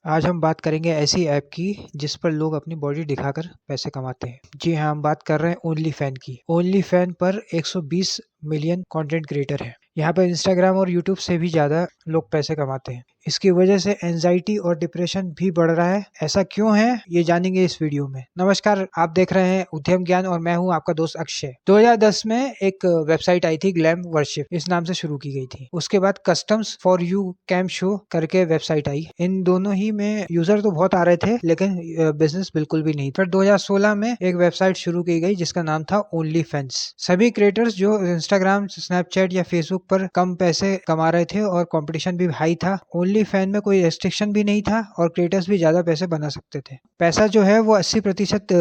आज हम बात करेंगे ऐसी ऐप की जिस पर लोग अपनी बॉडी दिखाकर पैसे कमाते हैं। जी हाँ, हम बात कर रहे हैं ओनली फैन की। ओनली फैन पर 120 मिलियन कंटेंट क्रिएटर हैं। यहाँ पर इंस्टाग्राम और यूट्यूब से भी ज़्यादा लोग पैसे कमाते हैं। इसकी वजह से एंजाइटी और डिप्रेशन भी बढ़ रहा है। ऐसा क्यों है, ये जानेंगे इस वीडियो में। नमस्कार, आप देख रहे हैं उद्यम ज्ञान और मैं हूँ आपका दोस्त अक्षय। 2010 में एक वेबसाइट आई थी, ग्लैम वर्शिप इस नाम से शुरू की गई थी। उसके बाद customs for you came show करके वेबसाइट आई। इन दोनों ही में यूजर तो बहुत आ रहे थे, लेकिन बिजनेस बिल्कुल भी नहीं। फिर 2016 में एक वेबसाइट शुरू की गई जिसका नाम था ओनली फैंस। सभी क्रिएटर्स जो इंस्टाग्राम, स्नैपचैट या फेसबुक पर कम पैसे कमा रहे थे और कंपटीशन भी हाई था, ओनली फैन में कोई रेस्ट्रिक्शन भी नहीं था और क्रिएटर्स भी ज्यादा पैसे बना सकते थे। पैसा जो है वो 80%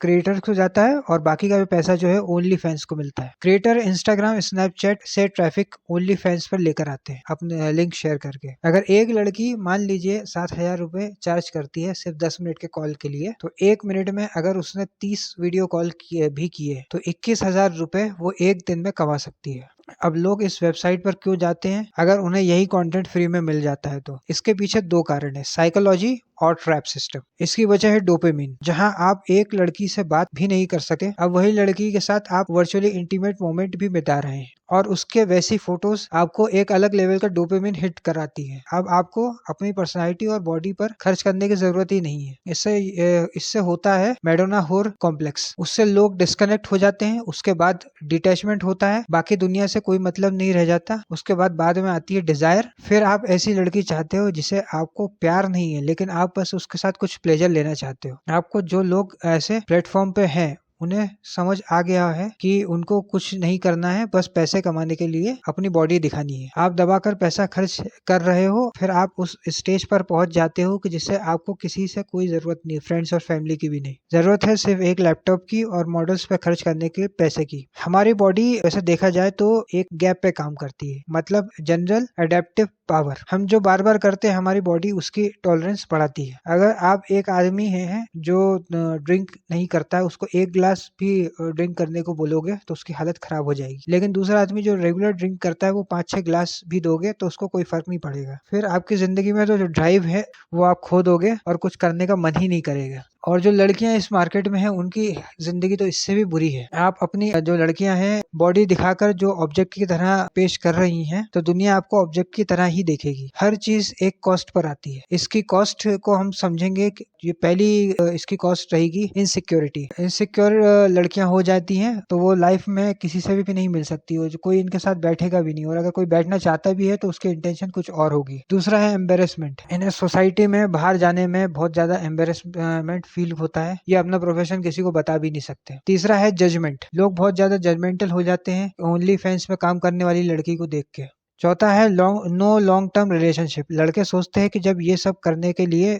क्रिएटर्स को जाता है और बाकी का भी पैसा जो है ओनली फैंस को मिलता है। क्रिएटर इंस्टाग्राम, स्नैपचैट से ट्रैफिक ओनली फैंस पर लेकर आते हैं अपने लिंक शेयर करके। अगर एक लड़की मान लीजिए 7,000 रुपए चार्ज करती है सिर्फ 10 मिनट के कॉल के लिए, तो 1 मिनट में अगर उसने 30 वीडियो कॉल किए तो 21,000 रुपए वो एक दिन में कमा सकती है। अब लोग इस वेबसाइट पर क्यों जाते हैं अगर उन्हें यही कंटेंट फ्री में मिल जाता है? तो इसके पीछे दो कारण है, साइकोलॉजी और ट्रैप सिस्टम। इसकी वजह है डोपामिन। जहां आप एक लड़की से बात भी नहीं कर सकते, अब वही लड़की के साथ आप वर्चुअली इंटीमेट मोमेंट भी बिता रहे हैं और उसके वैसी फोटोज आपको एक अलग लेवल का डोपामिन हिट कराती है। अब आपको अपनी पर्सनालिटी और बॉडी पर खर्च करने की जरूरत ही नहीं है। इससे होता है मैडोना होर कॉम्प्लेक्स। उससे लोग डिस्कनेक्ट हो जाते हैं, उसके बाद डिटैचमेंट होता है, बाकी दुनिया से कोई मतलब नहीं रह जाता। उसके बाद में आती है डिजायर। फिर आप ऐसी लड़की चाहते हो जिसे आपको प्यार नहीं है, लेकिन आप बस उसके साथ कुछ प्लेजर लेना चाहते हो। आपको जो लोग ऐसे प्लेटफॉर्म पे हैं उन्हें समझ आ गया है कि उनको कुछ नहीं करना है, बस पैसे कमाने के लिए अपनी बॉडी दिखानी है। आप दबाकर पैसा खर्च कर रहे हो, फिर आप उस स्टेज पर पहुंच जाते हो कि जिससे आपको किसी से कोई जरूरत नहीं, फ्रेंड्स और फैमिली की भी नहीं। जरूरत है सिर्फ एक लैपटॉप की और मॉडल्स पे खर्च करने के पैसे की। हमारी बॉडी वैसे देखा जाए तो एक गैप पे काम करती है, मतलब जनरल एडेप्टिव पावर। हम जो बार बार करते हैं हमारी बॉडी उसकी टॉलरेंस बढ़ाती है। अगर आप एक आदमी है जो ड्रिंक नहीं करता है, उसको एक ग्लास भी ड्रिंक करने को बोलोगे तो उसकी हालत खराब हो जाएगी। लेकिन दूसरा आदमी जो रेगुलर ड्रिंक करता है, वो 5-6 ग्लास भी दोगे तो उसको कोई फर्क नहीं पड़ेगा। फिर आपकी जिंदगी में तो जो ड्राइव है वो आप खो दोगे और कुछ करने का मन ही नहीं करेगा। और जो लड़कियां इस मार्केट में हैं उनकी जिंदगी तो इससे भी बुरी है। आप अपनी जो लड़कियां हैं बॉडी दिखाकर जो ऑब्जेक्ट की तरह पेश कर रही हैं, तो दुनिया आपको ऑब्जेक्ट की तरह ही देखेगी। हर चीज एक कॉस्ट पर आती है। इसकी कॉस्ट को हम समझेंगे कि ये पहली इसकी कॉस्ट रहेगी इनसिक्योरिटी। इनसिक्योर लड़कियां हो जाती हैं तो वो लाइफ में किसी से भी नहीं मिल सकती, हो कोई इनके साथ बैठेगा भी नहीं, और अगर कोई बैठना चाहता भी है तो उसकी इंटेंशन कुछ और होगी। दूसरा है एम्बेरसमेंट। इन्हें सोसाइटी में बाहर जाने में बहुत ज्यादा एम्बेरसमेंट फील होता है, ये अपना प्रोफेशन किसी को बता भी नहीं सकते। तीसरा है जजमेंट। लोग बहुत ज्यादा जजमेंटल हो जाते हैं ओनली फैंस में काम करने वाली लड़की को देख के। चौथा है नो लॉन्ग टर्म रिलेशनशिप। लड़के सोचते हैं कि जब ये सब करने के लिए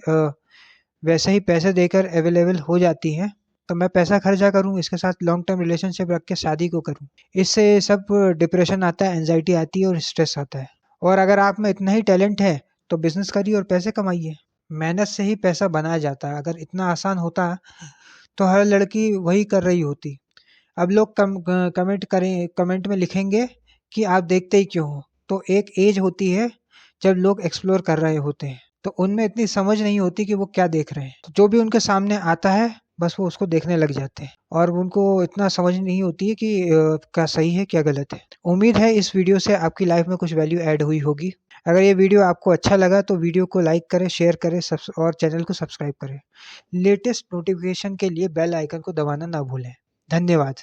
वैसे ही पैसे देकर अवेलेबल हो जाती हैं तो मैं पैसा खर्चा करूं, इसके साथ लॉन्ग टर्म रिलेशनशिप रख के शादी को करूं। इससे सब डिप्रेशन आता है, एंजाइटी आती है और स्ट्रेस आता है। और अगर आप में इतना ही टैलेंट है तो बिजनेस करिए और पैसे कमाइए। मेहनत से ही पैसा बनाया जाता है। अगर इतना आसान होता तो हर लड़की वही कर रही होती। अब लोग कमेंट में लिखेंगे कि आप देखते ही क्यों हो। तो एक एज होती है जब लोग एक्सप्लोर कर रहे होते हैं, तो उनमें इतनी समझ नहीं होती कि वो क्या देख रहे हैं। तो जो भी उनके सामने आता है बस वो उसको देखने लग जाते हैं और उनको इतना समझ नहीं होती है कि क्या सही है क्या गलत है। उम्मीद है इस वीडियो से आपकी लाइफ में कुछ वैल्यू ऐड हुई होगी। अगर ये वीडियो आपको अच्छा लगा तो वीडियो को लाइक करें, शेयर करें और चैनल को सब्सक्राइब करें। लेटेस्ट नोटिफिकेशन के लिए बेल आइकन को दबाना ना भूलें। धन्यवाद।